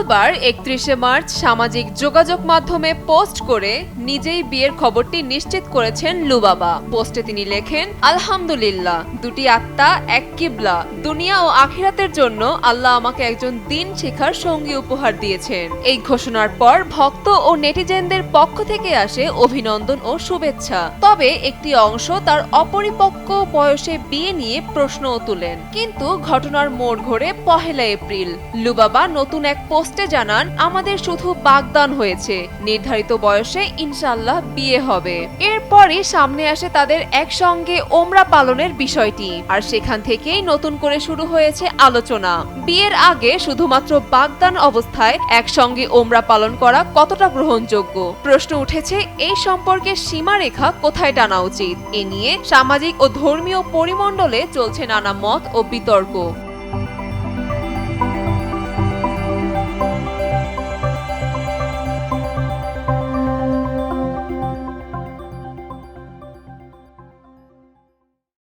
মঙ্গলবার 31শে মার্চ সামাজিক যোগাযোগ মাধ্যমে পোস্ট করে নিজেই বিয়ের খবরটি নিশ্চিত করেছেন লুবাবা। পোস্টে তিনি লেখেন, আলহামদুলিল্লাহ, দুটি আত্মা এক কিবলা। দুনিয়া ও আখিরাতের জন্য আল্লাহ আমাকে একজন দিন শিখার সঙ্গী উপহার দিয়েছেন। এই ঘোষণার পর ভক্ত ও নেটিজেনদের পক্ষ থেকে আসে অভিনন্দন ও শুভেচ্ছা। তবে একটি অংশ তার অপরিপক্ক বয়সে বিয়ে নিয়ে প্রশ্নও তুলেন। কিন্তু ঘটনার মোড় ঘোরে 1 এপ্রিল। লুবাবা নতুন এক পোস্টে জানান, আমাদের শুধু বাগদান হয়েছে, নির্ধারিত বয়সে ইনশাআল্লাহ বিয়ে হবে। এরপরই সামনে আসে তাদের একসঙ্গে ওমরা পালনের বিষয়টি, আর সেখান থেকেই নতুন করে শুরু হয়েছে আলোচনা। বিয়ের আগে শুধুমাত্র বাগদান অবস্থায় একসঙ্গে ওমরা পালন করা কতটা গ্রহণযোগ্য? প্রশ্ন উঠেছে এই সম্পর্কে সীমারেখা কোথায় টানা উচিত। এ নিয়ে সামাজিক ও ধর্মীয় পরিমণ্ডলে চলছে নানা মত ও বিতর্ক।